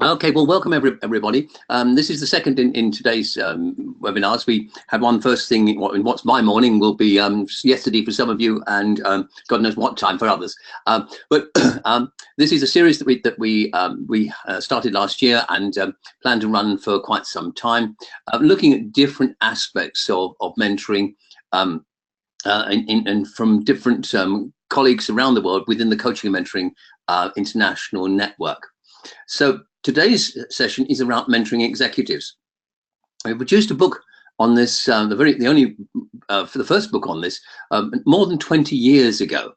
Okay, well, welcome everybody. This is the second in today's webinars. We had one first thing in what's my morning will be yesterday for some of you, and God knows what time for others. But this is a series that we started last year and plan to run for quite some time, looking at different aspects of mentoring and from different colleagues around the world within the Coaching and Mentoring International Network. So today's session is around mentoring executives. I produced a book on this, for the first book on this, more than 20 years ago.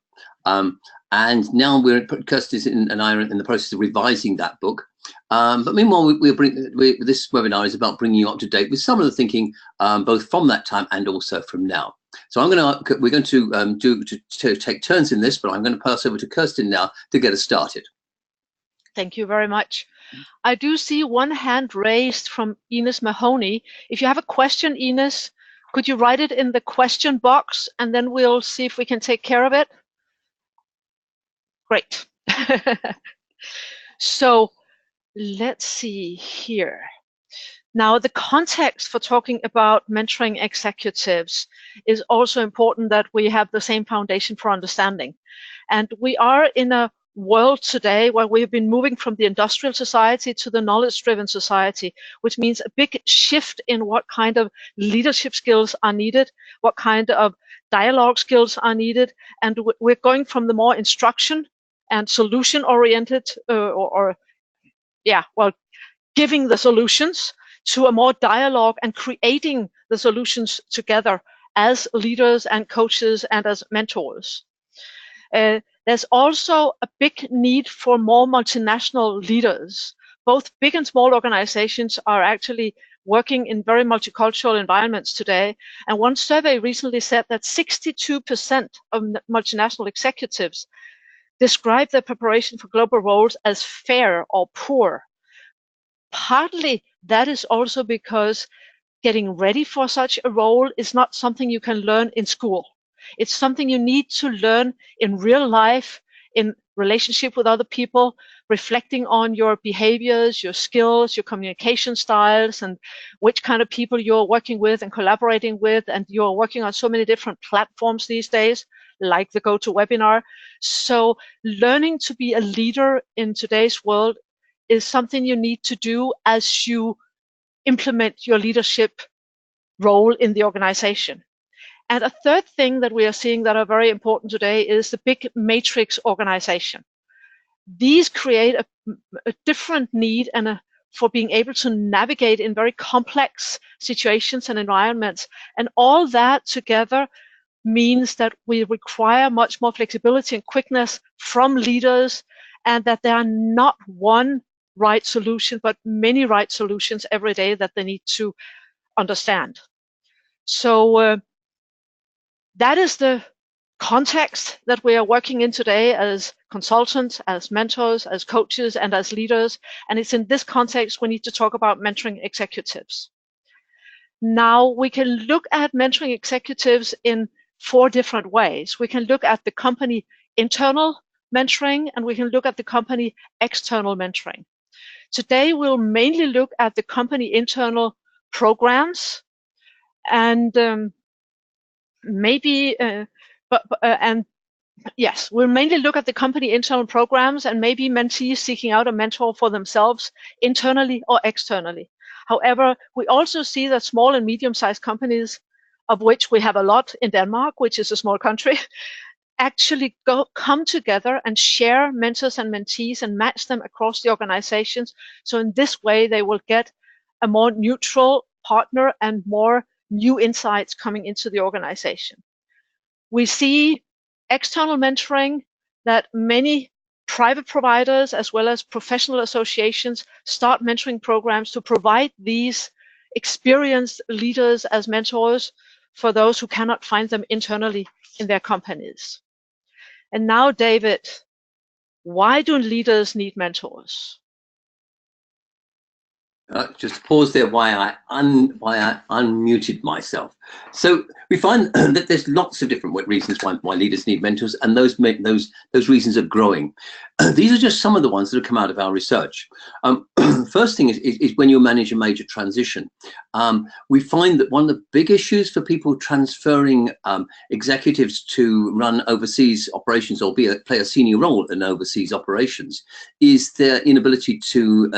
And now Kirsten and I are in the process of revising that book. But meanwhile, this webinar is about bringing you up to date with some of the thinking, both from that time and also from now. So we're going to take turns in this, but I'm going to pass over to Kirsten now to get us started. Thank you very much. I do see one hand raised from Ines Mahoney. If you have a question, Ines, could you write it in the question box and then we'll see if we can take care of it? Great. So let's see here. Now, the context for talking about mentoring executives is also important that we have the same foundation for understanding. And we are in a world today where we've been moving from the industrial society to the knowledge-driven society, which means a big shift in what kind of leadership skills are needed, what kind of dialogue skills are needed, and we're going from the more instruction and solution-oriented, giving the solutions to a more dialogue and creating the solutions together as leaders and coaches and as mentors. There's also a big need for more multinational leaders. Both big and small organizations are actually working in very multicultural environments today. And one survey recently said that 62% of multinational executives describe their preparation for global roles as fair or poor. Partly that is also because getting ready for such a role is not something you can learn in school. It's something you need to learn in real life, in relationship with other people, reflecting on your behaviors, your skills, your communication styles, and which kind of people you're working with and collaborating with. And you're working on so many different platforms these days, like the GoToWebinar. So learning to be a leader in today's world is something you need to do as you implement your leadership role in the organization. And a third thing that we are seeing that are very important today is the big matrix organization. These create a different need for being able to navigate in very complex situations and environments. And all that together means that we require much more flexibility and quickness from leaders, and that there are not one right solution, but many right solutions every day that they need to understand. So that is the context that we are working in today as consultants, as mentors, as coaches, and as leaders. And it's in this context we need to talk about mentoring executives. Now, we can look at mentoring executives in 4 different ways. We can look at the company internal mentoring, and we can look at the company external mentoring. Today, we'll mainly look at the company internal programs, and we'll mainly look at the company internal programs and maybe mentees seeking out a mentor for themselves internally or externally. However, we also see that small and medium-sized companies, of which we have a lot in Denmark, which is a small country, actually come together and share mentors and mentees and match them across the organizations. So in this way, they will get a more neutral partner and more new insights coming into the organization. We see external mentoring, that many private providers as well as professional associations start mentoring programs to provide these experienced leaders as mentors for those who cannot find them internally in their companies. And now, David, why do leaders need mentors? Just pause there while I unmuted myself. So We find that there's lots of different reasons why leaders need mentors, and those reasons are growing. These are just some of the ones that have come out of our research. First thing is when you manage a major transition. We find that one of the big issues for people transferring executives to run overseas operations or play a senior role in overseas operations is their inability to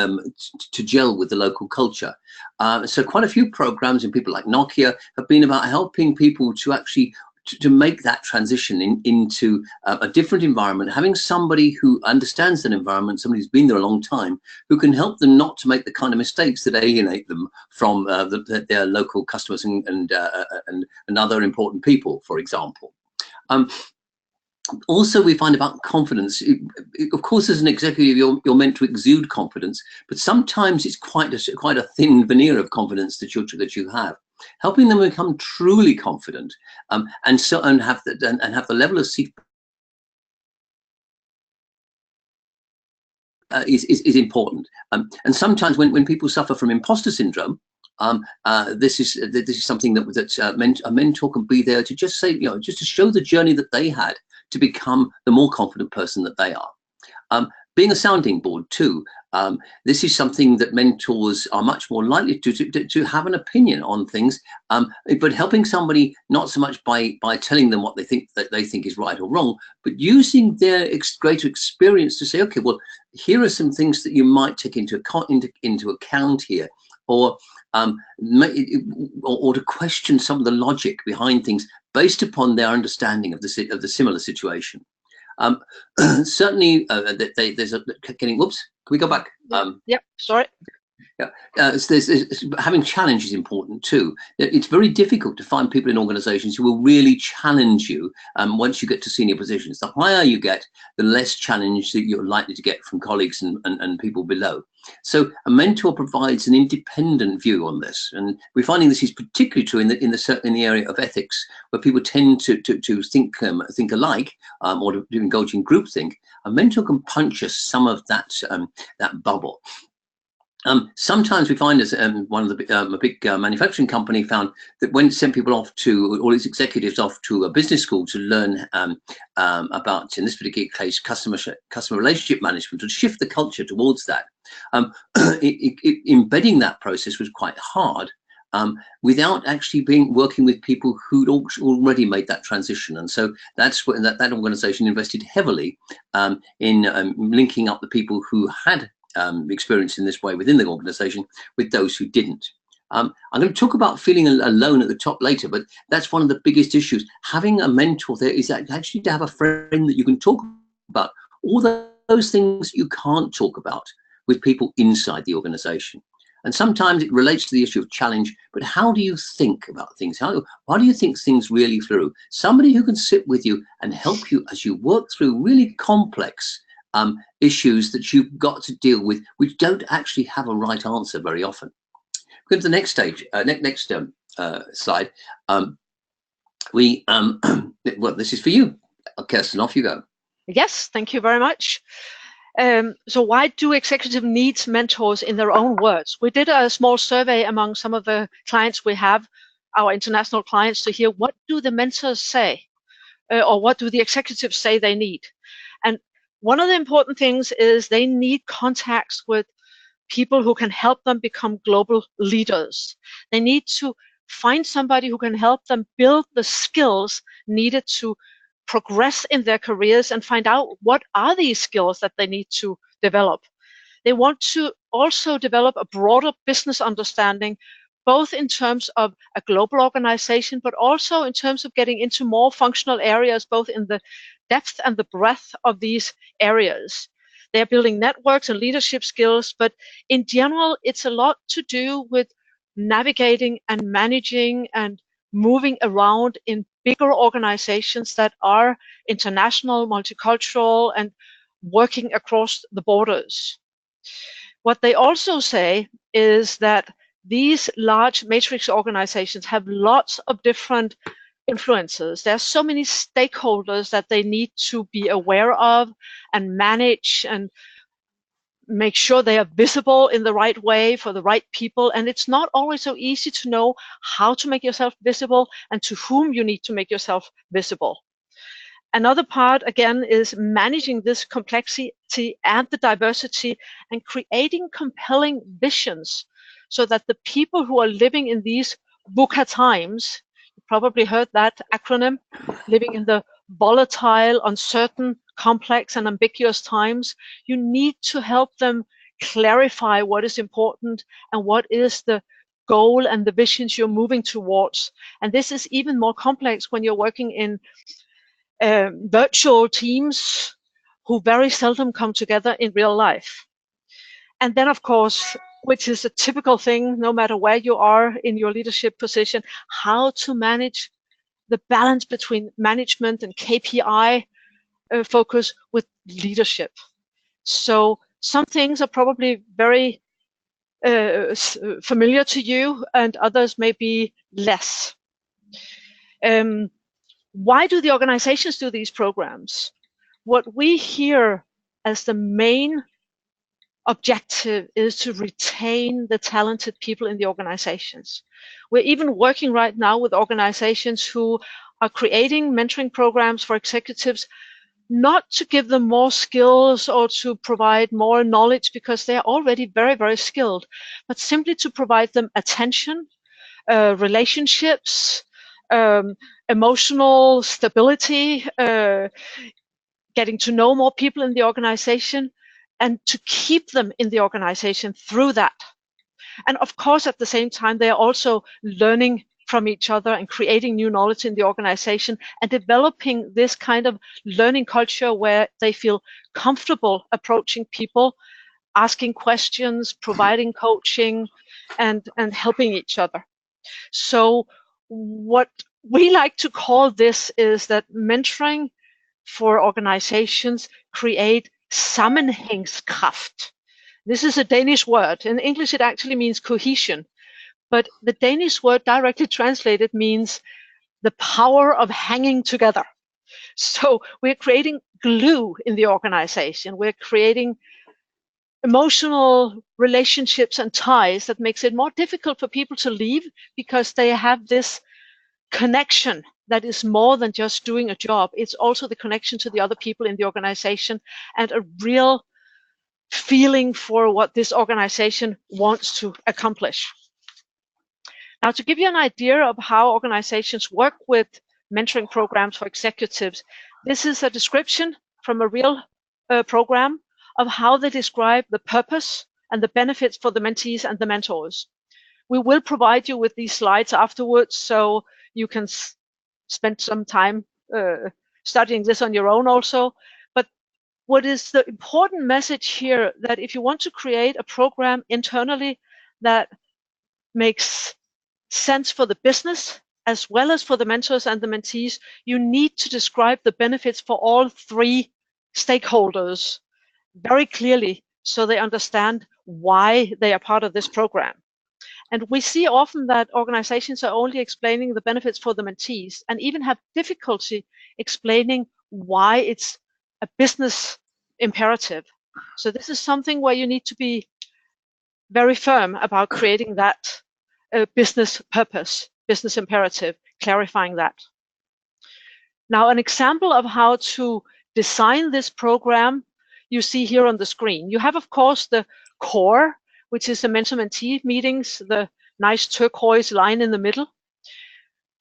gel with the local culture. So quite a few programs and people like Nokia have been about helping people to actually to make that transition into a different environment, having somebody who understands that environment, somebody who's been there a long time, who can help them not to make the kind of mistakes that alienate them from their local customers and other important people, for example. Also, we find about confidence. Of course, as an executive, you're meant to exude confidence, but sometimes it's quite a thin veneer of confidence that you have. Helping them become truly confident, and have the level of is important. And sometimes when people suffer from imposter syndrome, this is something that a mentor can be there to just say, just to show the journey that they had to become the more confident person that they are. Being a sounding board too. This is something that mentors are much more likely to have an opinion on things, but helping somebody not so much by telling them what they think is right or wrong, but using their greater experience to say, okay, well, here are some things that you might take into account here, or to question some of the logic behind things based upon their understanding of the similar situation. Certainly, there's a getting. Whoops. Can we go back? Yep. Sorry. Yeah, having challenge is important too. It's very difficult to find people in organizations who will really challenge you once you get to senior positions. The higher you get, the less challenge that you're likely to get from colleagues and people below. So a mentor provides an independent view on this, and we're finding this is particularly true in the area of ethics, where people tend to think alike, or to indulge in groupthink. A mentor can puncture some of that bubble. Sometimes we find, as one of the a big manufacturing company found, that when it sent people off to, all its executives off to a business school to learn about, in this particular case, customer relationship management, to shift the culture towards that, embedding that process was quite hard, without actually working with people who'd already made that transition. And so that's when that organization invested heavily in linking up the people who had experience in this way within the organization with those who didn't. I'm going to talk about feeling alone at the top later, but that's one of the biggest issues. Having a mentor there is actually to have a friend that you can talk about all those things you can't talk about with people inside the organization. And sometimes it relates to the issue of challenge, but how do you think about things? Why do you think things really through? Somebody who can sit with you and help you as you work through really complex issues that you've got to deal with, which don't actually have a right answer very often. Go to the next stage, next slide. Well, this is for you, Kirsten. Off you go. Yes, thank you very much. So why do executives need mentors? In their own words, we did a small survey among some of the clients we have, our international clients, to hear what do the mentors say, or what do the executives say they need. And one of the important things is they need contacts with people who can help them become global leaders. They need to find somebody who can help them build the skills needed to progress in their careers and find out what are these skills that they need to develop. They want to also develop a broader business understanding, both in terms of a global organization, but also in terms of getting into more functional areas, both in the depth and the breadth of these areas. They're building networks and leadership skills, but in general, it's a lot to do with navigating and managing and moving around in bigger organizations that are international, multicultural, and working across the borders. What they also say is that these large matrix organizations have lots of different influences. There are so many stakeholders that they need to be aware of and manage and make sure they are visible in the right way for the right people. And it's not always so easy to know how to make yourself visible and to whom you need to make yourself visible. Another part, again, is managing this complexity and the diversity and creating compelling visions so that the people who are living in these VUCA times, you probably heard that acronym, living in the volatile, uncertain, complex, and ambiguous times, you need to help them clarify what is important and what is the goal and the visions you're moving towards. And this is even more complex when you're working in virtual teams who very seldom come together in real life. And then, of course, which is a typical thing, no matter where you are in your leadership position, how to manage the balance between management and KPI focus with leadership. So some things are probably very familiar to you, and others may be less. Why do the organizations do these programs? What we hear as the main objective is to retain the talented people in the organizations. We're even working right now with organizations who are creating mentoring programs for executives, not to give them more skills or to provide more knowledge because they're already very, very skilled, but simply to provide them attention, relationships, emotional stability, getting to know more people in the organization, and to keep them in the organization through that. And of course, at the same time, they are also learning from each other and creating new knowledge in the organization and developing this kind of learning culture where they feel comfortable approaching people, asking questions, providing coaching, and helping each other. So what we like to call this is that mentoring for organizations create sammenhængskraft. This is a Danish word. In English, it actually means cohesion. But the Danish word directly translated means the power of hanging together. So we're creating glue in the organization. We're creating emotional relationships and ties that makes it more difficult for people to leave because they have this connection that is more than just doing a job. It's also the connection to the other people in the organization and a real feeling for what this organization wants to accomplish. Now, to give you an idea of how organizations work with mentoring programs for executives, this is a description from a real program of how they describe the purpose and the benefits for the mentees and the mentors. We will provide you with these slides afterwards, so you can spend some time studying this on your own also. But what is the important message here, that if you want to create a program internally that makes sense for the business as well as for the mentors and the mentees, you need to describe the benefits for all three stakeholders very clearly so they understand why they are part of this program. And we see often that organizations are only explaining the benefits for the mentees and even have difficulty explaining why it's a business imperative. So this is something where you need to be very firm about creating that business purpose, business imperative, clarifying that. Now, an example of how to design this program you see here on the screen. You have, of course, the core, which is the mentor-mentee meetings, the nice turquoise line in the middle.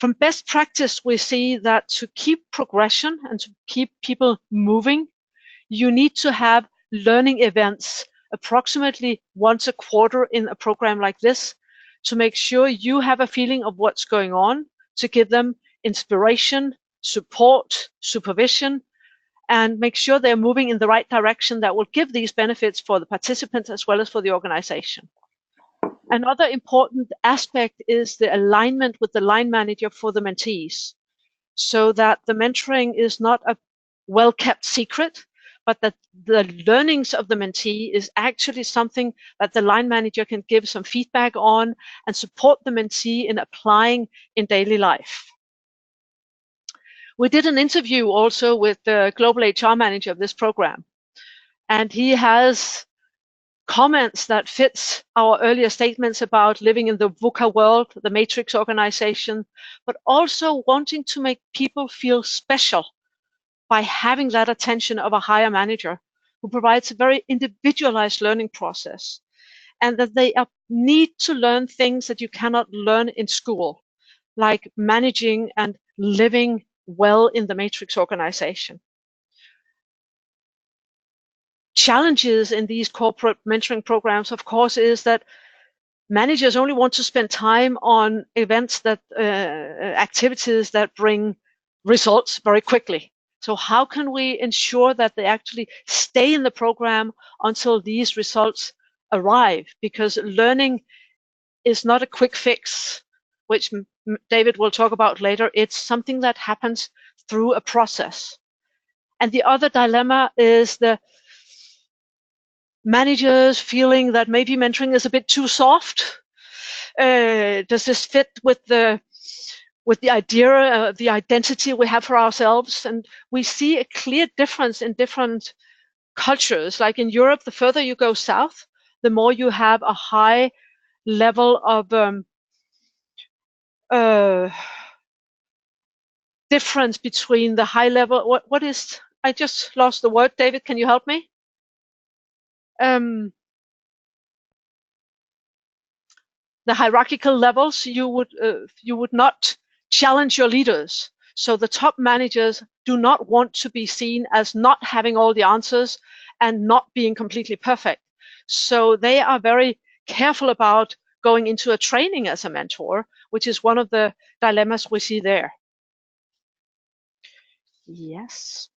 From best practice, we see that to keep progression and to keep people moving, you need to have learning events approximately once a quarter in a program like this to make sure you have a feeling of what's going on, to give them inspiration, support, supervision, and make sure they're moving in the right direction that will give these benefits for the participants as well as for the organization. Another important aspect is the alignment with the line manager for the mentees, so that the mentoring is not a well-kept secret, but that the learnings of the mentee is actually something that the line manager can give some feedback on and support the mentee in applying in daily life. We did an interview also with the global HR manager of this program, and he has comments that fits our earlier statements about living in the VUCA world, the matrix organization, but also wanting to make people feel special by having that attention of a higher manager who provides a very individualized learning process, and that they need to learn things that you cannot learn in school, like managing and living well in the matrix organization. Challenges in these corporate mentoring programs, of course, is that managers only want to spend time on events that activities that bring results very quickly. So how can we ensure that they actually stay in the program until these results arrive? Because learning is not a quick fix, which David will talk about later. It's something that happens through a process. And the other dilemma is the managers feeling that maybe mentoring is a bit too soft. Does this fit with the idea, the identity we have for ourselves? And we see a clear difference in different cultures. Like in Europe, the further you go south, the more you have a high level of difference between the high level. What is? I just lost the word. David, can you help me? The hierarchical levels, you would not challenge your leaders. So the top managers do not want to be seen as not having all the answers and not being completely perfect. So they are very careful about going into a training as a mentor, which is one of the dilemmas we see there. Yes.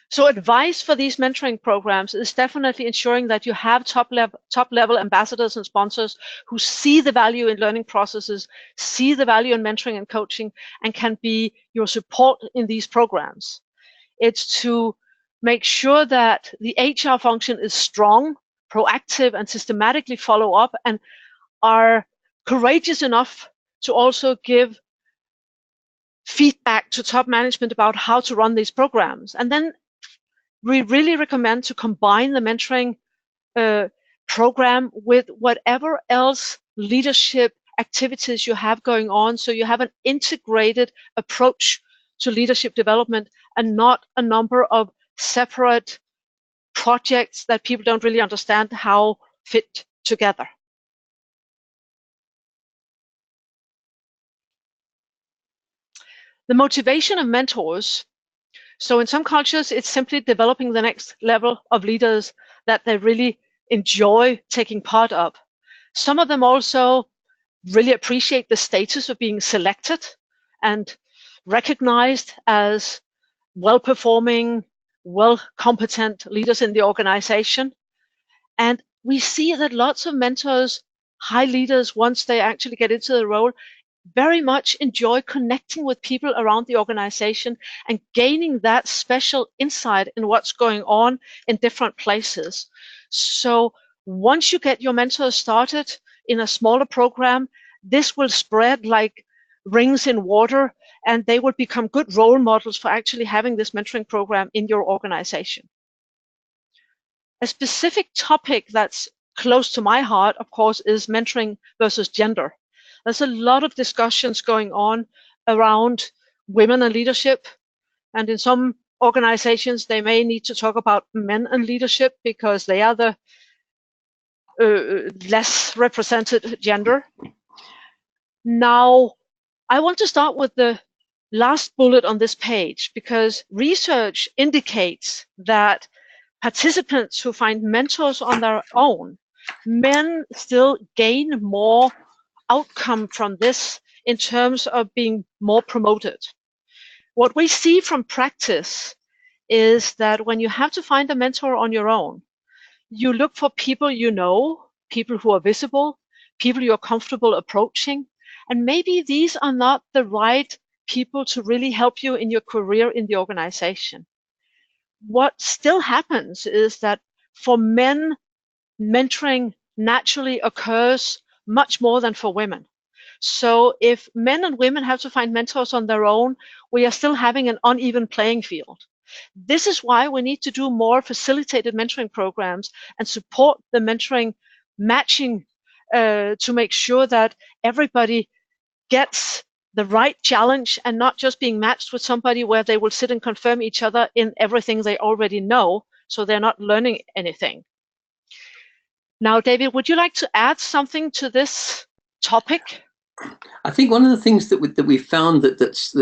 So advice for these mentoring programs is definitely ensuring that you have top level ambassadors and sponsors who see the value in learning processes, see the value in mentoring and coaching, and can be your support in these programs. It's to make sure that the HR function is strong, proactive, and systematically follow up, and are courageous enough to also give feedback to top management about how to run these programs. And then we really recommend to combine the mentoring program with whatever else leadership activities you have going on, so you have an integrated approach to leadership development and not a number of separate projects that people don't really understand how fit together. The motivation of mentors. So in some cultures, it's simply developing the next level of leaders that they really enjoy taking part of. Some of them also really appreciate the status of being selected and recognized as well-performing, well-competent leaders in the organization. And we see that lots of mentors, high leaders, once they actually get into the role, very much enjoy connecting with people around the organization and gaining that special insight in what's going on in different places. So once you get your mentors started in a smaller program, this will spread like rings in water, and they will become good role models for actually having this mentoring program in your organization. A specific topic that's close to my heart, of course, is mentoring versus gender. There's a lot of discussions going on around women and leadership. And in some organizations, they may need to talk about men and leadership because they are the less represented gender. Now, I want to start with the last bullet on this page, because research indicates that participants who find mentors on their own, men still gain more outcome from this in terms of being more promoted. What we see from practice is that when you have to find a mentor on your own, you look for people you know, people who are visible, people you're comfortable approaching, and maybe these are not the right people to really help you in your career in the organization. What still happens is that for men, mentoring naturally occurs much more than for women. So if men and women have to find mentors on their own, we are still having an uneven playing field. This is why we need to do more facilitated mentoring programs and support the mentoring matching to make sure that everybody gets the right challenge and not just being matched with somebody where they will sit and confirm each other in everything they already know, so they're not learning anything. Now, David, would you like to add something to this topic? I think one of the things that we found that's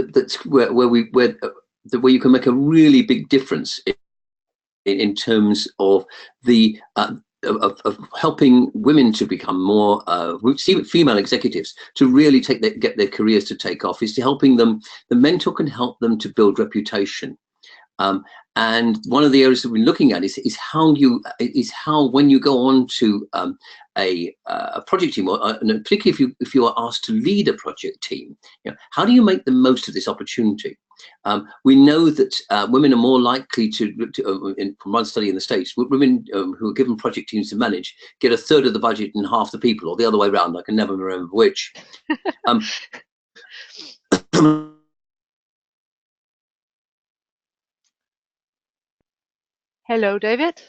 where you can make a really big difference in terms of the of helping women to become more female executives, to really get their careers to take off, is to helping them. The mentor can help them to build reputation. And one of the areas that we're looking at is how when you go on to a project team, or particularly if you are asked to lead a project team, how do you make the most of this opportunity? We know that women are more likely from one study in the States, women who are given project teams to manage get a third of the budget and half the people, or the other way around. I can never remember which. Hello, David.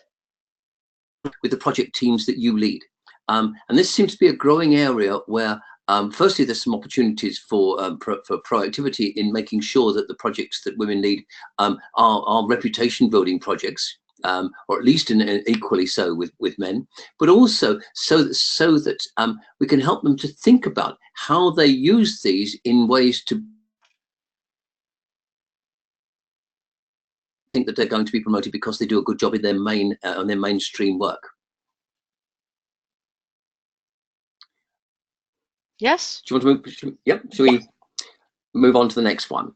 With the project teams that you lead. And this seems to be a growing area where firstly, there's some opportunities for proactivity in making sure that the projects that women lead are reputation building projects, or at least equally so with men, but also so that we can help them to think about how they use these in ways to think that they're going to be promoted because they do a good job in their mainstream work. Yes. Do you want to move? Yep. Shall we move on to the next one?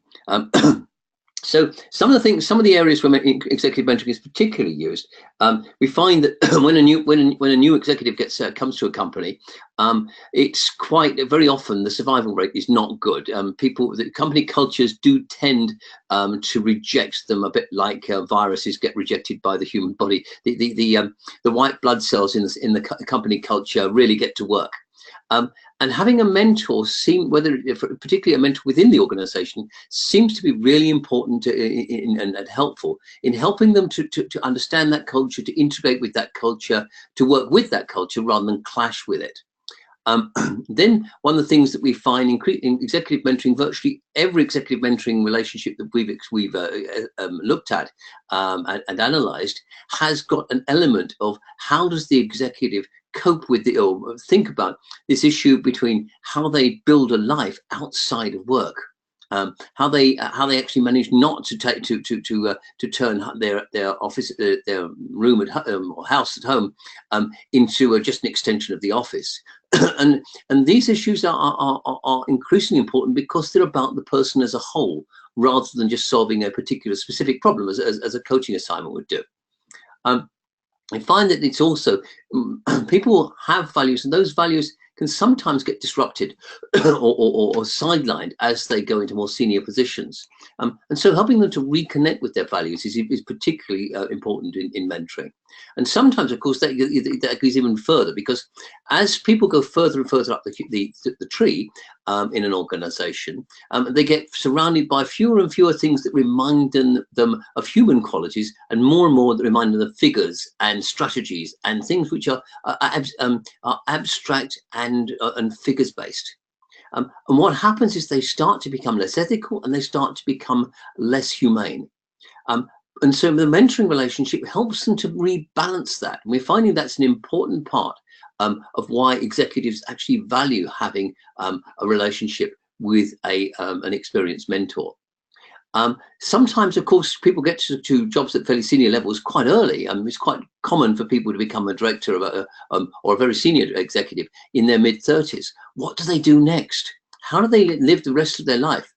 So some of the areas where executive mentoring is particularly used, we find that when a new executive comes to a company, it's very often the survival rate is not good. The company cultures do tend to reject them a bit like viruses get rejected by the human body. The white blood cells in the company culture really get to work. And having a mentor, particularly a mentor within the organization, seems to be really important and helpful in helping them to understand that culture, to integrate with that culture, to work with that culture rather than clash with it. Then one of the things that we find in executive mentoring, virtually every executive mentoring relationship that we've looked at and analyzed has got an element of how does the executive cope with or think about this issue between how they build a life outside of work, how they actually manage not to turn their office, their room at home or house at home into just an extension of the office. and these issues are increasingly important because they're about the person as a whole rather than just solving a particular specific problem as a coaching assignment would do. I find that it's also people have values, and those values can sometimes get disrupted or sidelined as they go into more senior positions. And so helping them to reconnect with their values is particularly important in mentoring. And sometimes, of course, that goes even further, because as people go further and further up the tree in an organization, they get surrounded by fewer and fewer things that remind them of human qualities, and more that remind them of figures and strategies and things which are abstract and figures based. And what happens is they start to become less ethical and they start to become less humane. And so the mentoring relationship helps them to rebalance that. And we're finding that's an important part of why executives actually value having a relationship with an experienced mentor. Sometimes, of course, people get to jobs at fairly senior levels quite early. It's quite common for people to become a director or a very senior executive in their mid-30s. What do they do next? How do they live the rest of their life?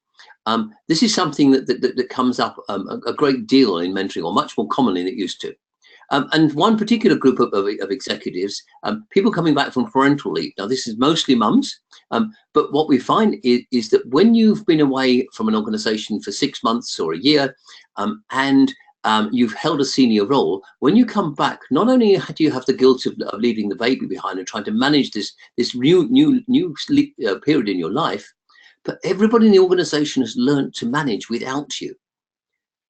This is something that comes up a great deal in mentoring, or much more commonly than it used to. And one particular group of executives, people coming back from parental leave. Now, this is mostly mums, but what we find is that when you've been away from an organization for 6 months or a year, and you've held a senior role, when you come back, not only do you have the guilt of leaving the baby behind and trying to manage this new period in your life, but everybody in the organization has learned to manage without you.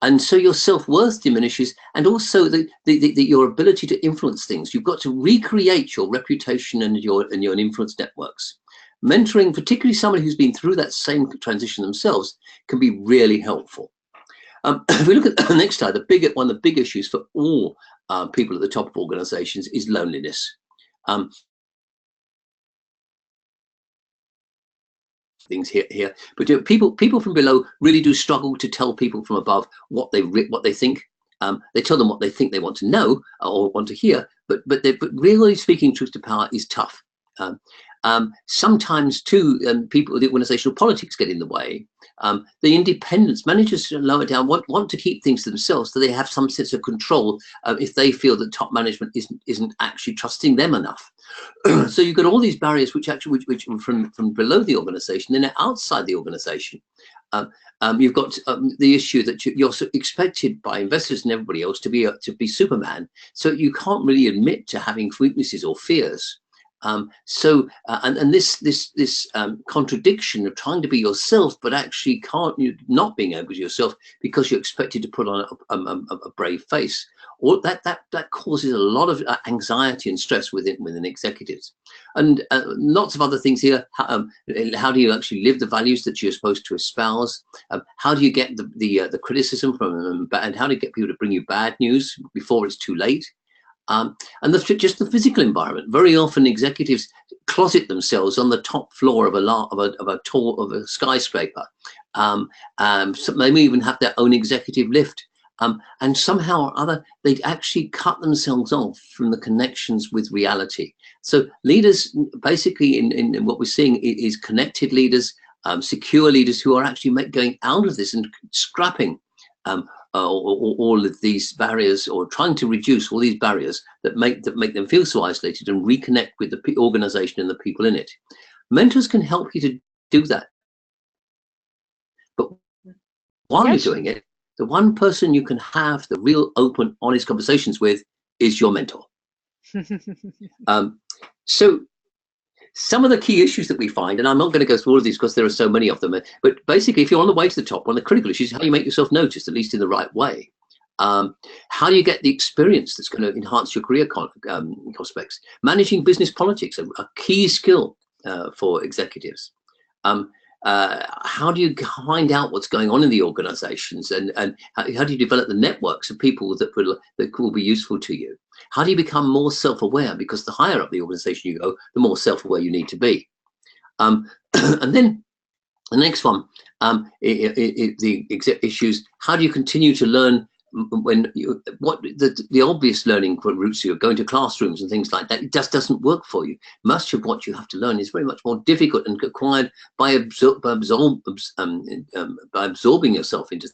And so your self-worth diminishes, and also your ability to influence things. You've got to recreate your reputation and your influence networks. Mentoring, particularly somebody who's been through that same transition themselves, can be really helpful. If we look at the next slide, one of the big issues for all people at the top of organizations is loneliness. Things here, but people from below really do struggle to tell people from above what they think. They tell them what they think they want to know or want to hear, but really speaking truth to power is tough. Sometimes too, the organizational politics get in the way. The independence, managers lower down want to keep things to themselves, so they have some sense of control if they feel that top management isn't actually trusting them enough. So you've got all these barriers which from below the organization, then outside the organization. You've got the issue that you're expected by investors and everybody else to be Superman, so you can't really admit to having weaknesses or fears. This contradiction of trying to be yourself, but actually not being able to be yourself because you're expected to put on a brave face, or that causes a lot of anxiety and stress within executives, and lots of other things here. How do you actually live the values that you're supposed to espouse? How do you get the criticism from them, and how do you get people to bring you bad news before it's too late? And just the physical environment. Very often, executives closet themselves on the top floor of a skyscraper. So they may even have their own executive lift. And somehow or other, they actually cut themselves off from the connections with reality. So leaders, basically, in what we're seeing is connected leaders, secure leaders who are actually going out of this and scrapping all of these barriers, or trying to reduce all these barriers that make them feel so isolated, and reconnect with the organization and the people in it. Mentors can help you to do that. But while you're doing it, the one person you can have the real open, honest conversations with is your mentor. So some of the key issues that we find, and I'm not going to go through all of these because there are so many of them, but basically, if you're on the way to the top, one of the critical issues is how you make yourself noticed, at least in the right way. How do you get the experience that's going to enhance your career prospects? Managing business politics, a key skill for executives. How do you find out what's going on in the organizations, and how do you develop the networks of people that will be useful to you? How do you become more self-aware? Because the higher up the organization you go, the more self-aware you need to be. And then the next one, the issues. How do you continue to learn when the obvious learning routes, you're going to classrooms and things like that? It just doesn't work for you. Much of what you have to learn is very much more difficult and acquired by absorbing yourself into.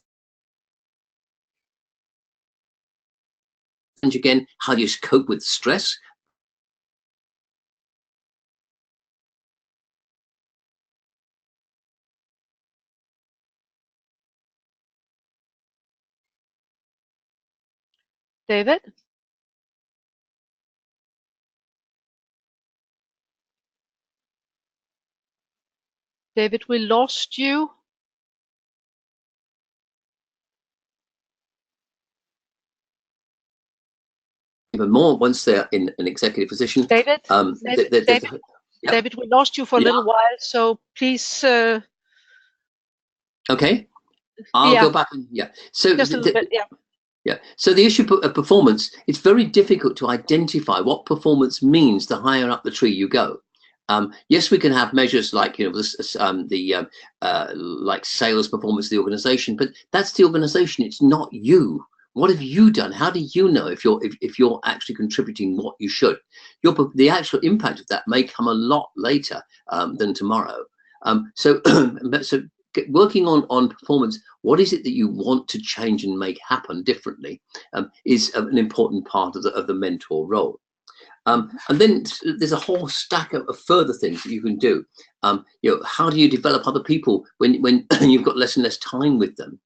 And again, how do you cope with stress? David? David, we lost you. Even more once they're in an executive position. David, David, we lost you for a little while, so please. Okay, I'll go back. So just a little bit. So the issue of performance, it's very difficult to identify what performance means the higher up the tree you go. Yes, we can have measures like like sales performance of the organization, but that's the organization. It's not you. What have you done? How do you know if you're actually contributing what you should? The actual impact of that may come a lot later than tomorrow. So working on performance, what is it that you want to change and make happen differently is an important part of the mentor role. And then there's a whole stack of further things that you can do. How do you develop other people when you've got less and less time with them?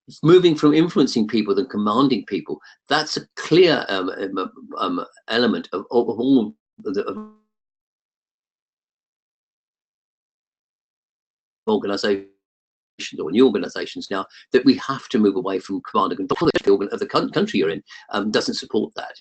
It's moving from influencing people than commanding people. That's a clear element of all the organization. or new organizations now, that we have to move away from command and control of the country you're in doesn't support that.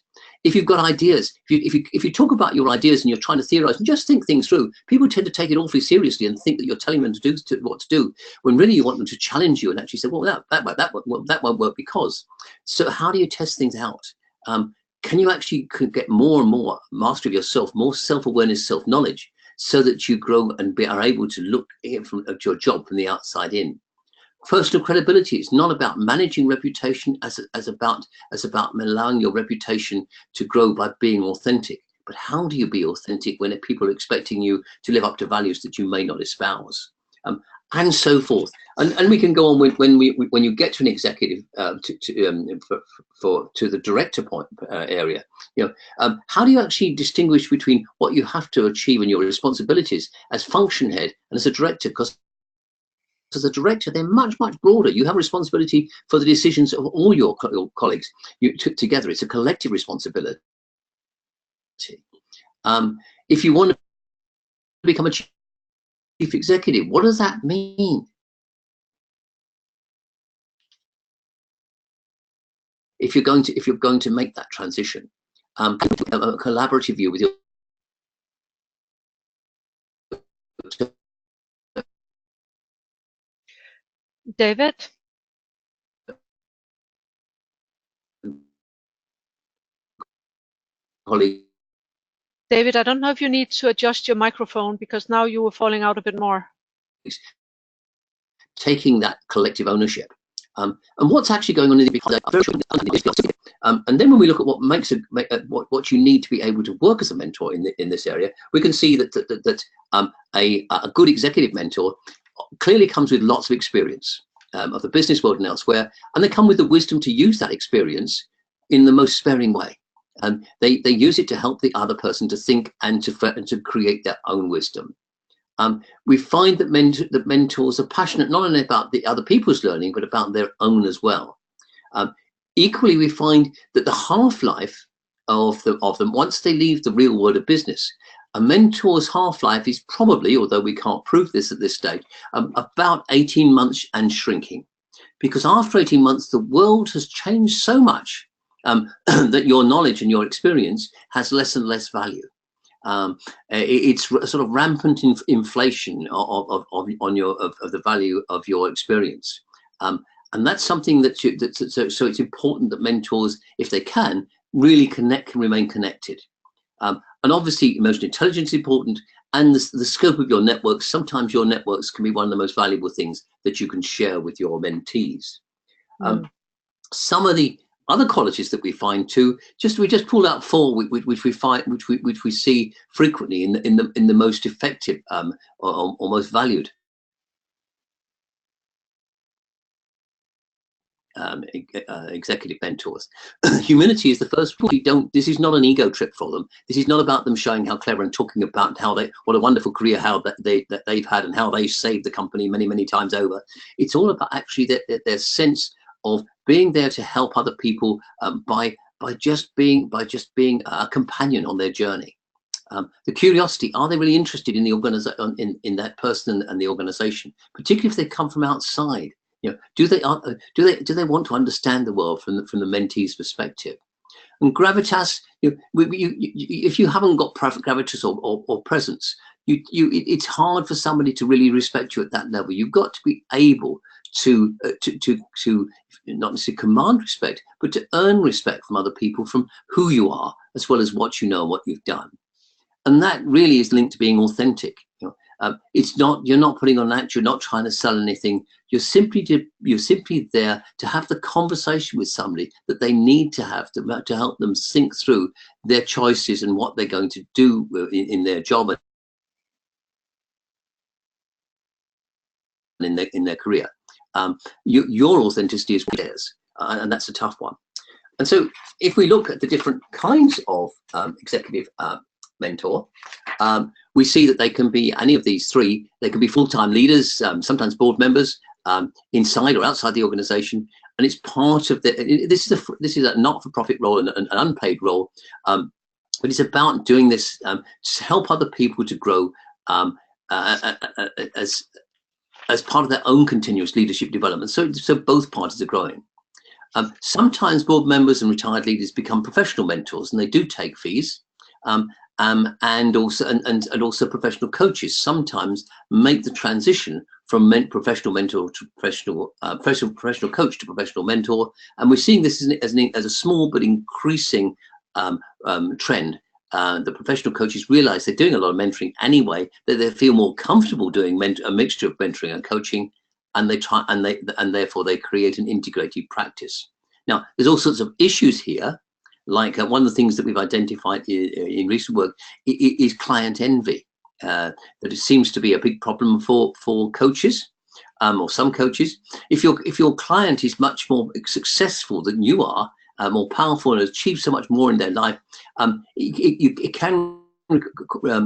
If you've got ideas, if you talk about your ideas and you're trying to theorize and just think things through, people tend to take it awfully seriously and think that you're telling them what to do, when really you want them to challenge you and actually say, well, that won't work because. So how do you test things out? Can you actually get more and more mastery of yourself, more self-awareness, self-knowledge, so that you grow and are able to look at your job from the outside in? Personal credibility is not about managing reputation as about allowing your reputation to grow by being authentic. But how do you be authentic when people are expecting you to live up to values that you may not espouse? And so forth. And we can go on when you get to an executive to the director point area. How do you actually distinguish between what you have to achieve and your responsibilities as function head and as a director? Because as a director, they're much broader. You have responsibility for the decisions of all your colleagues. Together, it's a collective responsibility. If you want to become a chief executive, what does that mean? If you're going to make that transition, a collaborative view with your David? colleagues. David, I don't know if you need to adjust your microphone because now you were falling out a bit more. Taking that collective ownership. And what's actually going on in the and then when we look at what makes what you need to be able to work as a mentor in this area, we can see that a good executive mentor clearly comes with lots of experience of the business world and elsewhere, and they come with the wisdom to use that experience in the most sparing way. They use it to help the other person to think and to create their own wisdom. We find that mentors are passionate not only about the other people's learning, but about their own as well. Equally, we find that the half-life of them, once they leave the real world of business, a mentor's half-life is probably, although we can't prove this at this stage, about 18 months and shrinking. Because after 18 months, the world has changed so much that your knowledge and your experience has less and less value. It's sort of rampant inflation of the value of your experience, and that's something so it's important that mentors, if they can, really can remain connected. And obviously, emotional intelligence is important, and the scope of your networks. Sometimes your networks can be one of the most valuable things that you can share with your mentees. Some of the other qualities that we find too, we just pulled out 4, which we see frequently in the most effective or most valued executive mentors. Humility is the first. This is not an ego trip for them. This is not about them showing how clever and talking about what a wonderful career that they've had and how they saved the company many times over. It's all about actually their sense of being there to help other people by just being a companion on their journey. The curiosity: are they really interested in the organization, in that person and the organization, particularly if they come from outside? Do they want to understand the world from the mentee's perspective? And gravitas: if you haven't got gravitas or presence, it's hard for somebody to really respect you at that level. You've got to be able to not necessarily command respect, but to earn respect from other people, from who you are, as well as what you know and what you've done. And that really is linked to being authentic. It's not, you're not putting on that, you're not trying to sell anything. You're simply there to have the conversation with somebody that they need to have to help them think through their choices and what they're going to do in their job and in their career. Your authenticity is theirs, and that's a tough one. And so if we look at the different kinds of executive mentor, we see that they can be any of these 3. They can be full-time leaders, sometimes board members, inside or outside the organization, and it's part of this is a not-for-profit role and an unpaid role, but it's about doing this to help other people to grow as as part of their own continuous leadership development. So both parties are growing. Sometimes board members and retired leaders become professional mentors, and they do take fees. And also professional coaches sometimes make the transition from professional mentor to professional coach to professional mentor, and we're seeing this as a small but increasing trend. The professional coaches realize they're doing a lot of mentoring anyway, that they feel more comfortable doing a mixture of mentoring and coaching, and therefore they create an integrated practice. Now, there's all sorts of issues here. Like one of the things that we've identified in recent work is client envy. That it seems to be a big problem for coaches, or some coaches. If your client is much more successful than you are, more powerful, and achieve so much more in their life, it can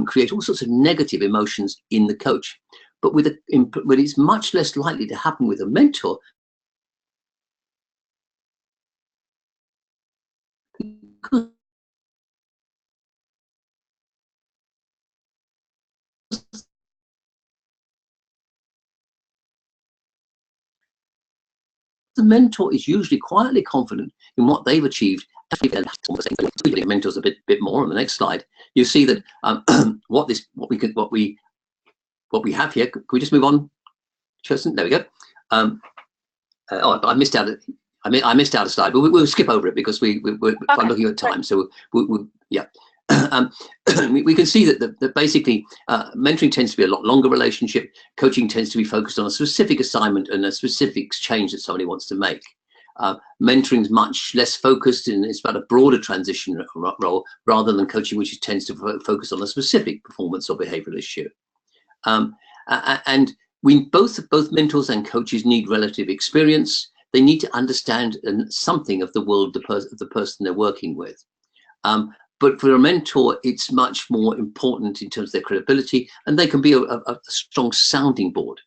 create all sorts of negative emotions in the coach. But it's much less likely to happen with a mentor. The mentor is usually quietly confident in what they've achieved. Mentors a bit more on the next slide. You see that what we have here. Can we just move on, Kirsten? There we go. I missed out. I missed out a slide, but we'll skip over it because I'm looking at time. So yeah. We can see that basically mentoring tends to be a lot longer relationship. Coaching tends to be focused on a specific assignment and a specific change that somebody wants to make. Mentoring is much less focused, and it's about a broader transition role rather than coaching, which tends to focus on a specific performance or behavioral issue. And both mentors and coaches need relative experience. They need to understand something of the world of the person they're working with. But for a mentor, it's much more important in terms of their credibility, and they can be a strong sounding board.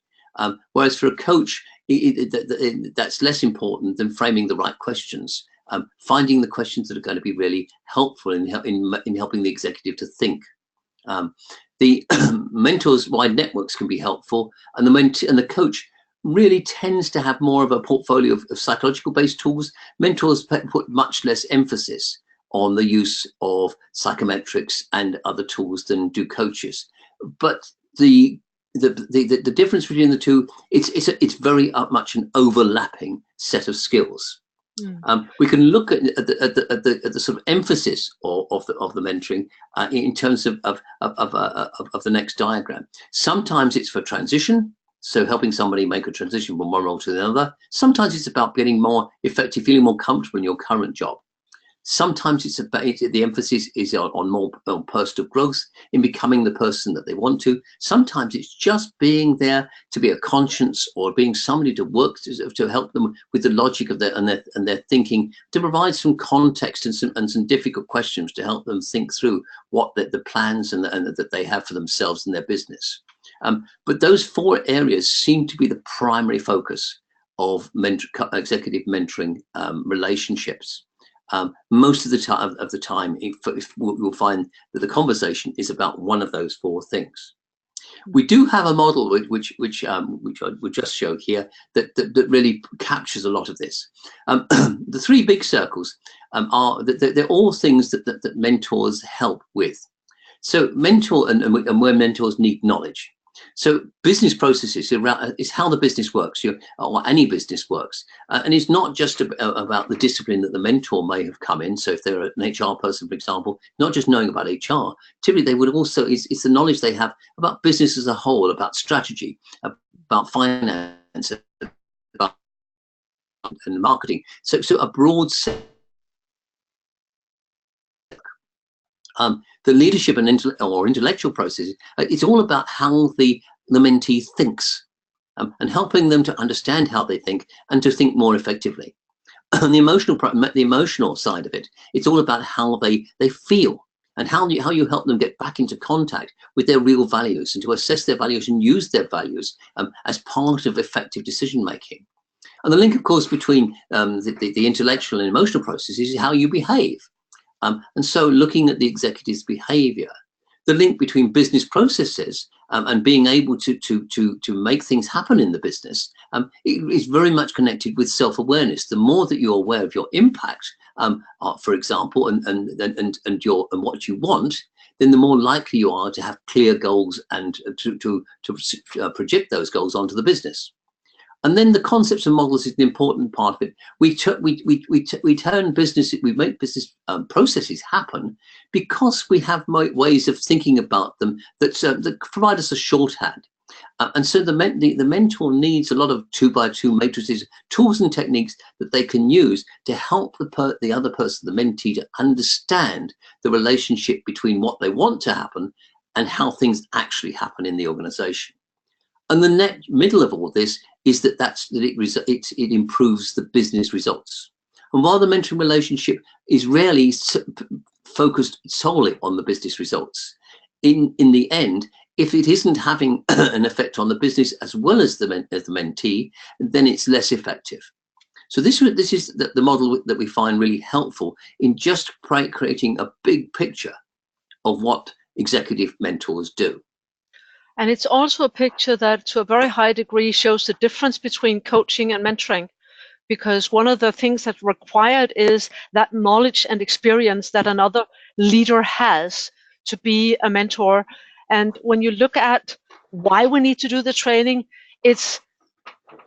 Whereas for a coach, that's less important than framing the right questions, finding the questions that are going to be really helpful in helping the executive to think. The mentors' wide networks can be helpful, and the coach really tends to have more of a portfolio of psychological-based tools. Mentors put much less emphasis on the use of psychometrics and other tools than do coaches. But the difference between the two, it's very much an overlapping set of skills. We can look at the sort of emphasis of the mentoring in terms of the next diagram. Sometimes it's for transition, so helping somebody make a transition from one role to the other. Sometimes it's about getting more effective, feeling more comfortable in your current job. Sometimes it's about the emphasis is on more personal growth, in becoming the person that they want to. Sometimes it's just being there to be a conscience, or being somebody to work to help them with the logic of their thinking, to provide some context and some difficult questions to help them think through what the plans and that they have for themselves and their business. But those four areas seem to be the primary focus of executive mentoring relationships. Most of the time, we'll find that the conversation is about one of those four things. We do have a model which I just showed here that really captures a lot of this. The three big circles they're all things that mentors help with. So and where mentors need knowledge. So business processes is how the business works, or any business works. And it's not just about the discipline that the mentor may have come in. So if they're an HR person, for example, not just knowing about HR, typically they would also, it's the knowledge they have about business as a whole, about strategy, about finance, about and marketing. So a broad set. The leadership and intellectual process, it's all about how the mentee thinks, and helping them to understand how they think and to think more effectively. And the emotional side of it, it's all about how they feel, and how you help them get back into contact with their real values, and to assess their values and use their values as part of effective decision making. And the link, of course, between the intellectual and emotional processes is how you behave. And so looking at the executive's behavior, the link between business processes and being able to make things happen in the business is very much connected with self-awareness. The more that you're aware of your impact, for example, and what you want, then the more likely you are to have clear goals and to project those goals onto the business. And then the concepts and models is an important part of it. We turn business, we make business processes happen because we have ways of thinking about them that provide us a shorthand. And so the mentor needs a lot of 2x2 matrices, tools and techniques that they can use to help the other person, the mentee, to understand the relationship between what they want to happen and how things actually happen in the organization. And the middle of all this is that it improves the business results. And while the mentoring relationship is rarely focused solely on the business results, in the end, if it isn't having an effect on the business as well as the mentee, then it's less effective. So this is the model that we find really helpful in just creating a big picture of what executive mentors do. And it's also a picture that to a very high degree shows the difference between coaching and mentoring, because one of the things that's required is that knowledge and experience that another leader has to be a mentor. And when you look at why we need to do the training, it's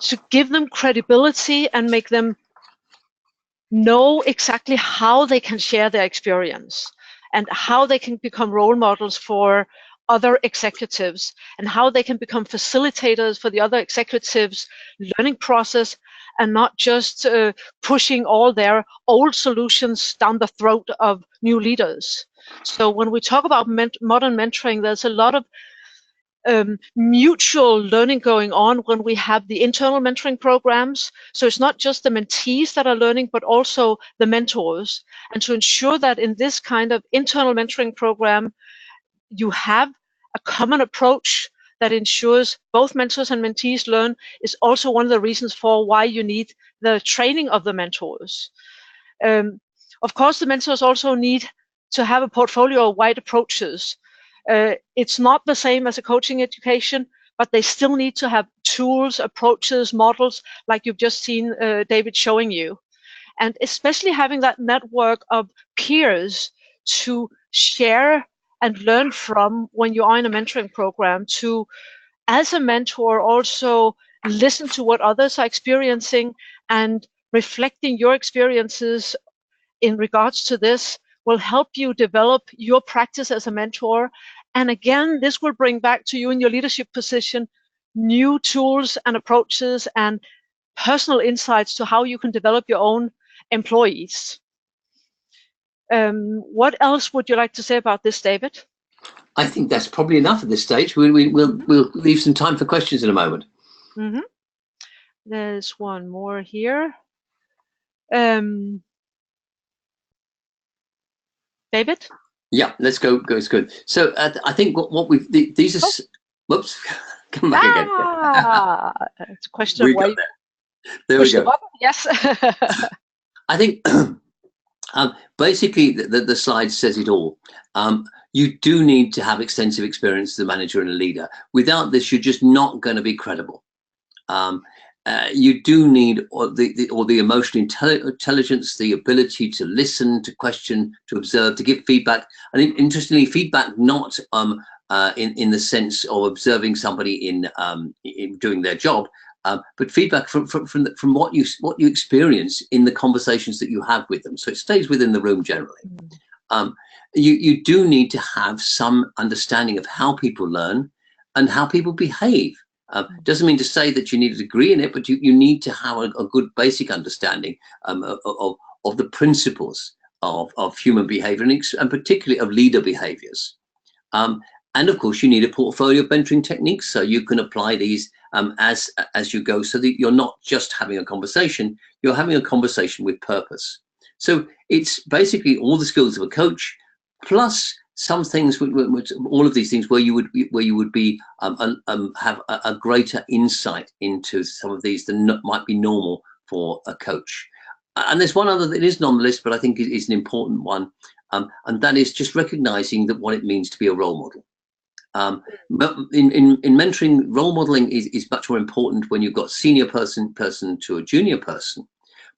to give them credibility and make them know exactly how they can share their experience and how they can become role models for other executives and how they can become facilitators for the other executives' learning process and not just pushing all their old solutions down the throat of new leaders. So when we talk about modern mentoring, there's a lot of mutual learning going on when we have the internal mentoring programs. So it's not just the mentees that are learning, but also the mentors. And to ensure that in this kind of internal mentoring program, you have a common approach that ensures both mentors and mentees learn is also one of the reasons for why you need the training of the mentors. Of course, the mentors also need to have a portfolio of wide approaches. It's not the same as a coaching education, but they still need to have tools, approaches, models, like you've just seen David showing you. And especially having that network of peers to share and learn from when you are in a mentoring program, to, as a mentor, also listen to what others are experiencing and reflecting your experiences in regards to this will help you develop your practice as a mentor. And again, this will bring back to you in your leadership position new tools and approaches and personal insights to how you can develop your own employees. What else would you like to say about this, David? I think that's probably enough at this stage. We'll leave some time for questions in a moment. Mm-hmm. There's one more here. David? Yeah, let's go. It's good. So I think what these are. Whoops, come back again. It's a question of why. There we go. Yes. I think basically the slide says it all. You do need to have extensive experience as a manager and a leader. Without this, you're just not going to be credible. You do need the emotional intelligence, the ability to listen, to question, to observe, to give feedback. And interestingly, feedback not in the sense of observing somebody in doing their job, but feedback from what you experience in the conversations that you have with them. So it stays within the room generally. You do need to have some understanding of how people learn and how people behave. Doesn't mean to say that you need a degree in it, but you need to have a good basic understanding of the principles of human behavior and particularly of leader behaviors. And of course, you need a portfolio of mentoring techniques so you can apply these as you go, so that you're not just having a conversation, you're having a conversation with purpose. So it's basically all the skills of a coach, plus some things, all of these things where you would be have a greater insight into some of these than might be normal for a coach. And there's one other that isn't on the list, but I think is an important one, and that is just recognizing that what it means to be a role model. But in mentoring, role modeling is much more important when you've got senior person to a junior person.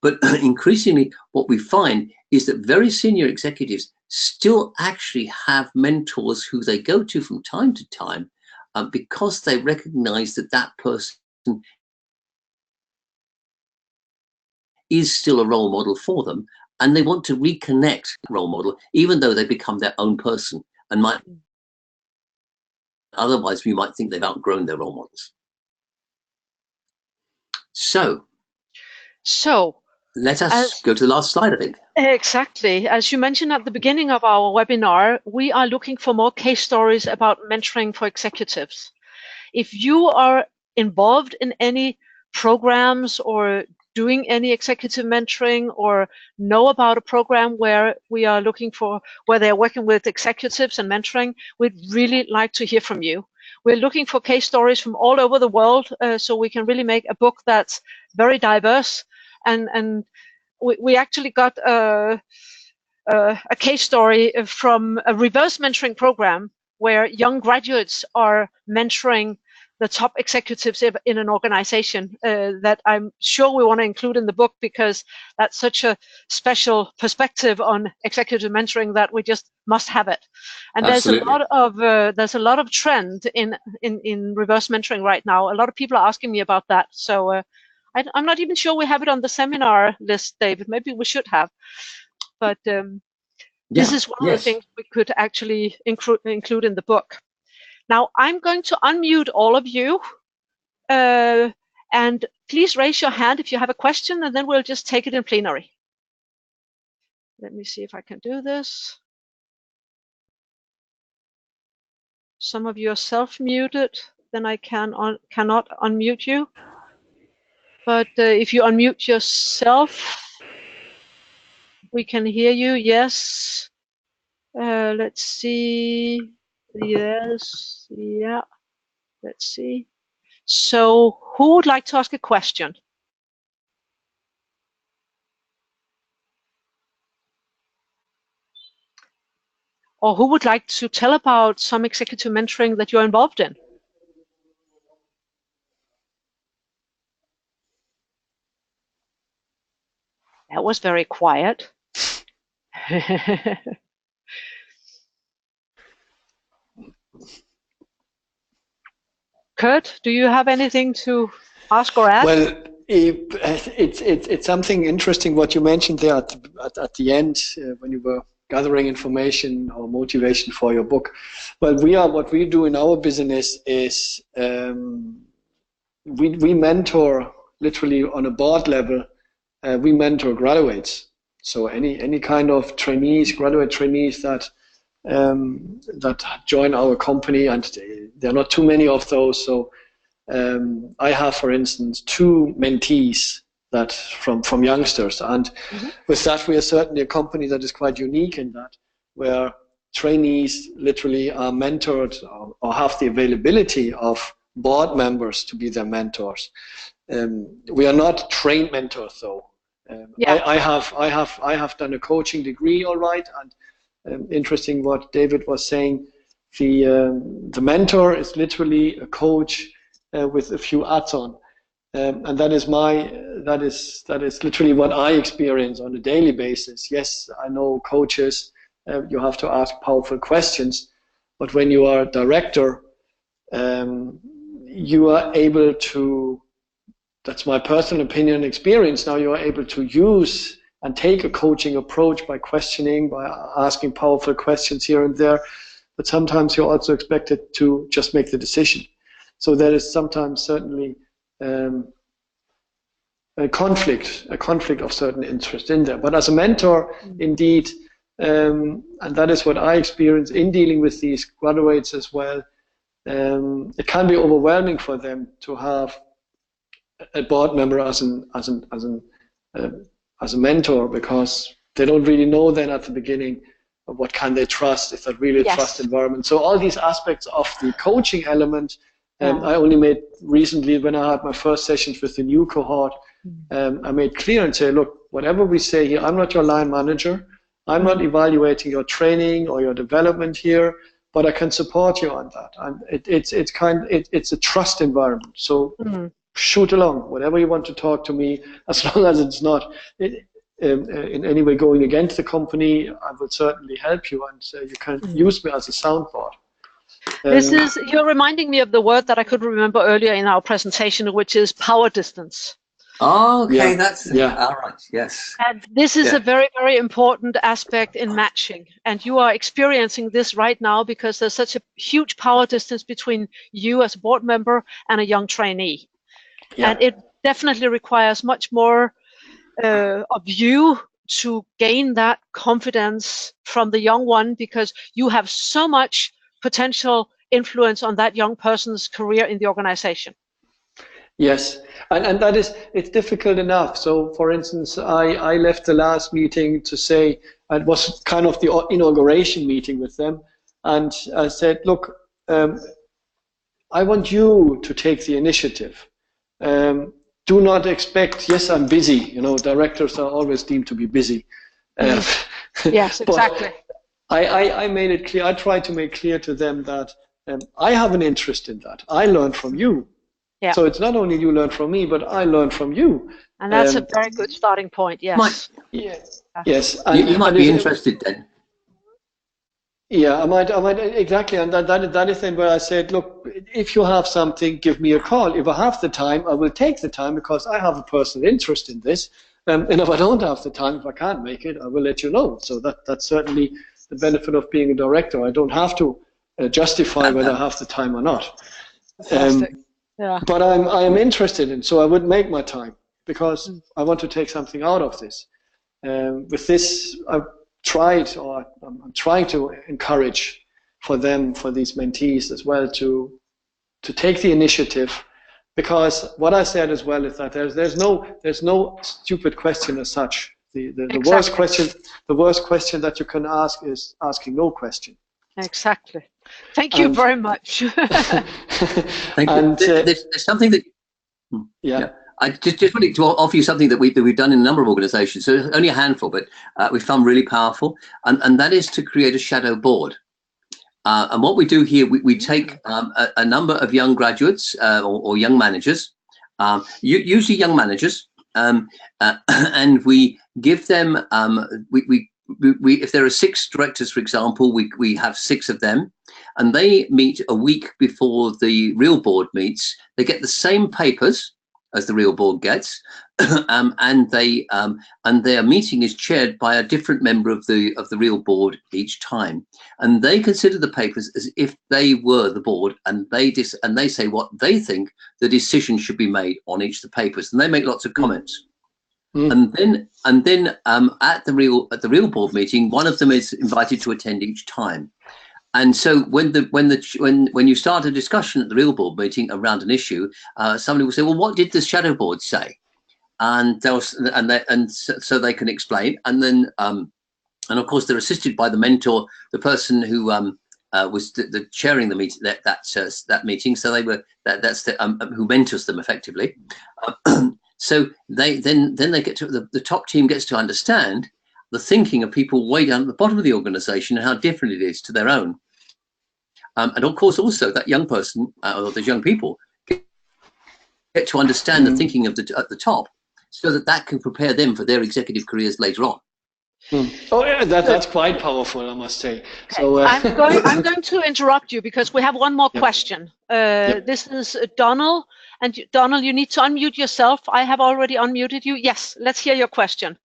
But increasingly, what we find is that very senior executives still actually have mentors who they go to from time to time, because they recognize that that person is still a role model for them, and they want to reconnect role model, even though they become their own person, and might otherwise we might think they've outgrown their role models. So let us go to the last slide, I think. Exactly. As you mentioned at the beginning of our webinar, we are looking for more case stories about mentoring for executives. If you are involved in any programs or doing any executive mentoring, or know about a program where we are looking for, where they're working with executives and mentoring, we'd really like to hear from you. We're looking for case stories from all over the world, so we can really make a book that's very diverse. And we actually got a case story from a reverse mentoring program where young graduates are mentoring the top executives in an organization, that I'm sure we want to include in the book, because that's such a special perspective on executive mentoring that we just must have it. And Absolutely. there's a lot of trend in reverse mentoring right now. A lot of people are asking me about that. So I'm not even sure we have it on the seminar list, David. Maybe we should have. But this is one of the things we could actually include in the book. Now, I'm going to unmute all of you, and please raise your hand if you have a question, and then we'll just take it in plenary. Let me see if I can do this. Some of you are self-muted, then I cannot unmute you. But if you unmute yourself, we can hear you. Yes. Let's see. Yes. Yeah. Let's see. So who would like to ask a question? Or who would like to tell about some executive mentoring that you're involved in? That was very quiet. Kurt, do you have anything to ask or add? Well, it's something interesting what you mentioned there at the end, when you were gathering information or motivation for your book. Well, what we do in our business is we mentor literally on a board level. We mentor graduates, so any kind of trainees, graduate trainees that join our company, and there are not too many of those. So I have, for instance, 2 mentees that from youngsters, and with that we are certainly a company that is quite unique in that, where trainees literally are mentored or have the availability of board members to be their mentors. We are not trained mentors, though. I have done a coaching degree, all right, and interesting what David was saying. The mentor is literally a coach with a few add-on, and that is literally what I experience on a daily basis. Yes, I know coaches, you have to ask powerful questions, but when you are a director, you are able to, that's my personal opinion and experience, now you are able to use and take a coaching approach by questioning, by asking powerful questions here and there, but sometimes you're also expected to just make the decision. So there is sometimes certainly a conflict of certain interest in there. But as a mentor, indeed, and that is what I experience in dealing with these graduates as well, it can be overwhelming for them to have a board member as a mentor, because they don't really know then at the beginning what can they trust, is that really a trust environment. So all these aspects of the coaching element, I only made recently, when I had my first sessions with the new cohort, I made clear and say, look, whatever we say here, I'm not your line manager, I'm not evaluating your training or your development here, but I can support you on that. And it's a trust environment. So shoot along, whatever you want to talk to me, as long as it's not in any way going against the company. I will certainly help you, and you can use me as a soundboard. You're reminding me of the word that I could remember earlier in our presentation, which is power distance. Oh, okay, all right, yes. And this is a very, very important aspect in matching. And you are experiencing this right now because there's such a huge power distance between you as a board member and a young trainee. Yeah. And it definitely requires much more of you to gain that confidence from the young one, because you have so much potential influence on that young person's career in the organization. Yes, and that is, it's difficult enough. So, for instance, I left the last meeting to say, it was kind of the inauguration meeting with them, and I said, look, I want you to take the initiative. Do not expect, yes, I'm busy. You know, directors are always deemed to be busy. Yes, exactly. I made it clear, I tried to make clear to them that I have an interest in that. I learn from you. Yeah. So it's not only you learn from me, but I learn from you. And that's a very good starting point, yes. Yes. And you might be interested then. Yeah, I might exactly. And that is then where I said, look, if you have something, give me a call. If I have the time, I will take the time, because I have a personal interest in this. And if I don't have the time, if I can't make it, I will let you know. So that's certainly the benefit of being a director. I don't have to justify whether I have the time or not. Yeah. But I am interested in, so I would make my time, because I want to take something out of this. With this, I've tried, or I'm trying to encourage for these mentees as well, to take the initiative, because what I said as well is that there's no stupid question as such. The worst question that you can ask is asking no question. Exactly. Thank you very much. Thank you. There's something that. Yeah. I just wanted to offer you something that we've done in a number of organisations. So it's only a handful, but we found really powerful, and that is to create a shadow board. And what we do here, we take a number of young graduates or young managers, usually young managers, and we give them if there are 6 directors, for example, we have 6 of them, and they meet a week before the real board meets. They get the same papers as the real board gets, and their meeting is chaired by a different member of the real board each time, and they consider the papers as if they were the board, and they say what they think the decision should be made on each of the papers, and they make lots of comments. And then at the real board meeting, one of them is invited to attend each time. And so when you start a discussion at the real board meeting around an issue, somebody will say, "Well, what did the shadow board say?" And so they can explain. And then and of course they're assisted by the mentor, the person who was the chairing the meeting that meeting. So who mentors them effectively. So they get to the top team gets to understand the thinking of people way down at the bottom of the organisation and how different it is to their own. And of course, also that young person or those young people get to understand the thinking of at the top, so that can prepare them for their executive careers later on. Oh, yeah, that's quite powerful, I must say. Okay. So I'm going to interrupt you because we have one more question. This is Donald. And Donald, you need to unmute yourself. I have already unmuted you. Yes, let's hear your question.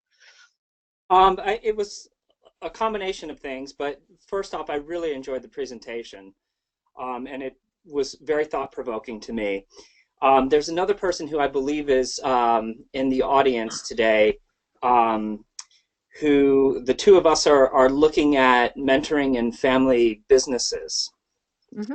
It was a combination of things, but first off, I really enjoyed the presentation, and it was very thought-provoking to me. There's another person who I believe is in the audience today, who the two of us are looking at mentoring in family businesses,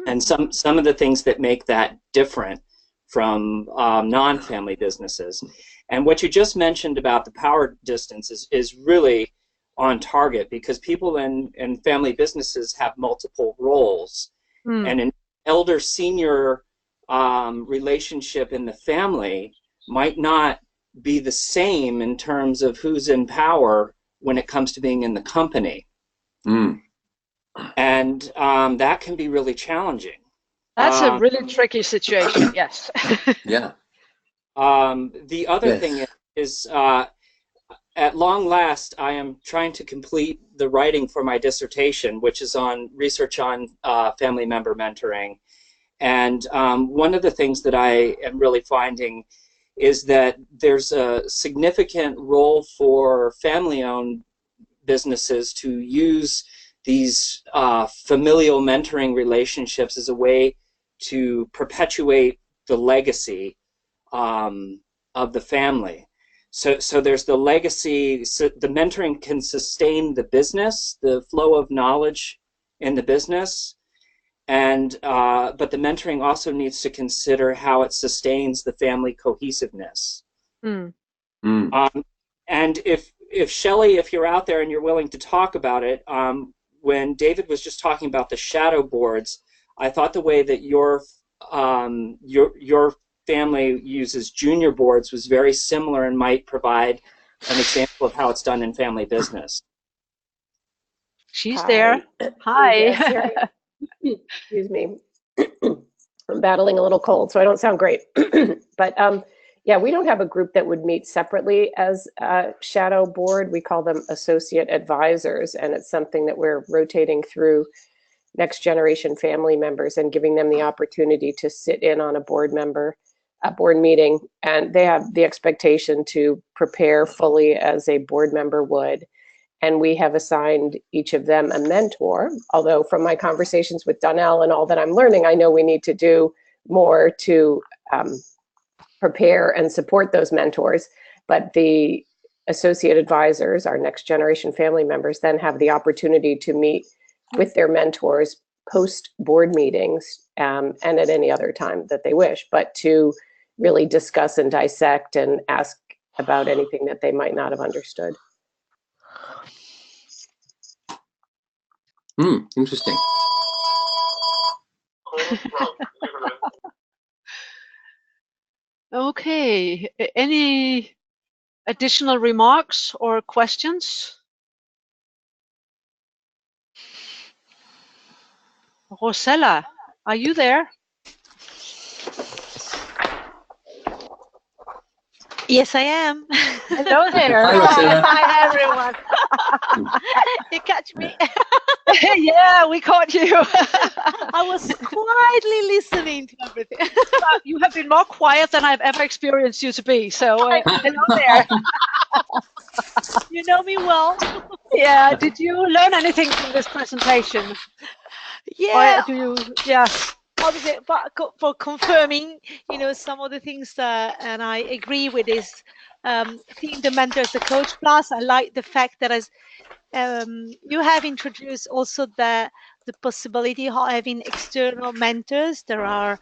and some of the things that make that different from non-family businesses. And what you just mentioned about the power distance is really on target, because people in family businesses have multiple roles. And an elder-senior relationship in the family might not be the same in terms of who's in power when it comes to being in the company. Mm. And that can be really challenging. That's a really tricky situation, yes. Yeah. The other thing is at long last, I am trying to complete the writing for my dissertation, which is on research on family member mentoring. And one of the things that I am really finding is that there's a significant role for family-owned businesses to use these familial mentoring relationships as a way to perpetuate the legacy of the family. So there's the legacy. So the mentoring can sustain the business, the flow of knowledge in the business, and but the mentoring also needs to consider how it sustains the family cohesiveness. Mm. And if Shelley, if you're out there and you're willing to talk about it, when David was just talking about the shadow boards, I thought the way that your family uses junior boards was very similar and might provide an example of how it's done in family business. She's there. Hi. Yes, excuse me. I'm battling a little cold, so I don't sound great. But yeah, we don't have a group that would meet separately as a shadow board. We call them associate advisors, and it's something that we're rotating through next generation family members and giving them the opportunity to sit in on a board meeting, and they have the expectation to prepare fully as a board member would. And we have assigned each of them a mentor, although from my conversations with Donnell and all that I'm learning, I know we need to do more to prepare and support those mentors. But the associate advisors, our next generation family members, then have the opportunity to meet with their mentors post board meetings and at any other time that they wish, but to really discuss and dissect and ask about anything that they might not have understood. Interesting. Okay, any additional remarks or questions? Rosella, are you there? Yes, I am. Hello there. Hi, Rosella. Hi, everyone. You catch me? Yeah, we caught you. I was quietly listening to everything. You have been more quiet than I've ever experienced you to be. So hello there. You know me well. Yeah. Did you learn anything from this presentation? Yeah. Or do you? Yeah. Obviously, for confirming, some of the things that, and I agree with this, seeing the mentor as a coach. Plus, I like the fact that as you have introduced also the possibility of having external mentors. There are,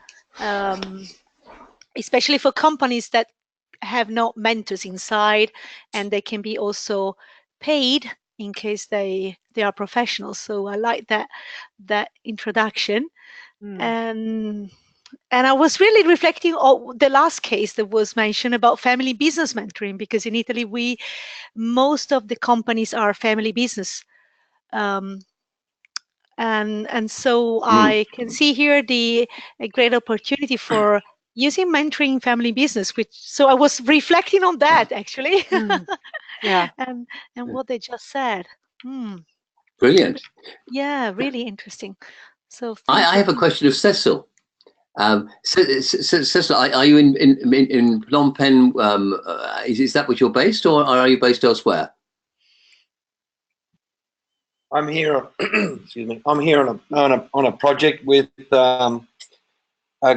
especially for companies that have no mentors inside, and they can be also paid in case they are professionals. So I like that introduction. And I was really reflecting on the last case that was mentioned about family business mentoring, because in Italy, most of the companies are family business. And so I can see here a great opportunity for using mentoring family business, so I was reflecting on that actually. Yeah. and what they just said. Brilliant. Yeah, really interesting. So I have a question of Cecil. Cecil, are you in Phnom Penh? Is that what you're based, or are you based elsewhere? I'm here. Excuse me. I'm here on a project with a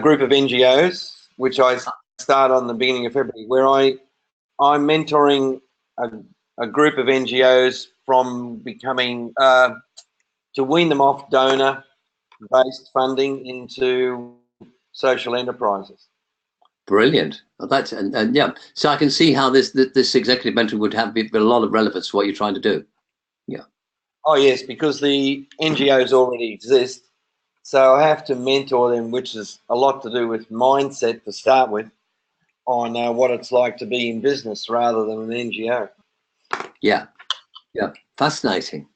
group of NGOs, which I start on the beginning of February, where I'm mentoring a group of NGOs from becoming to wean them off donor-based funding into social enterprises. Brilliant. Well, that's and yeah. So I can see how this executive mentoring would have a lot of relevance to what you're trying to do. Yeah. Oh yes, because the NGOs already exist, so I have to mentor them, which is a lot to do with mindset to start with, on what it's like to be in business rather than an NGO. Yeah. Yeah, fascinating.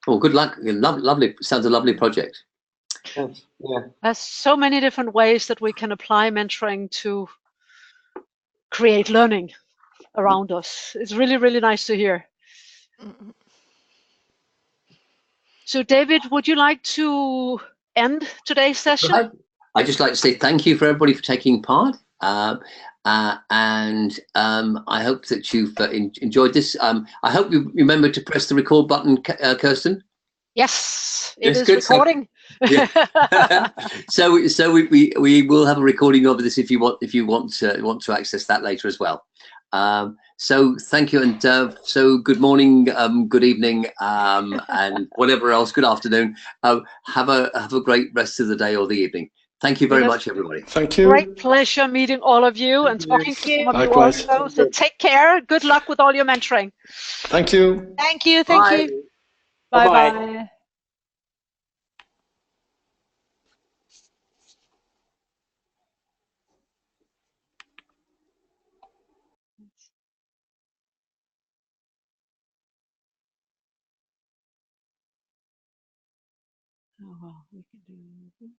Oh, good luck. Lovely. Sounds a lovely project. Thanks. Yeah. There's so many different ways that we can apply mentoring to create learning around us. It's really, really nice to hear. So, David, would you like to end today's session? I'd just like to say thank you for everybody for taking part. And I hope that you've enjoyed this. I hope you remember to press the record button, Kirsten. Yes, it is good. recording. So we will have a recording of this if you want to access that later as well. So thank you, and so good morning, good evening, and whatever else. Good afternoon. Have a great rest of the day or the evening. Thank you very much, everybody. Thank you. Great pleasure meeting all of you and talking to some of you Likewise. also. So take care. Good luck with all your mentoring. Thank you. Thank you. Thank you. Bye-bye. Bye-bye. Oh, well, we can do this.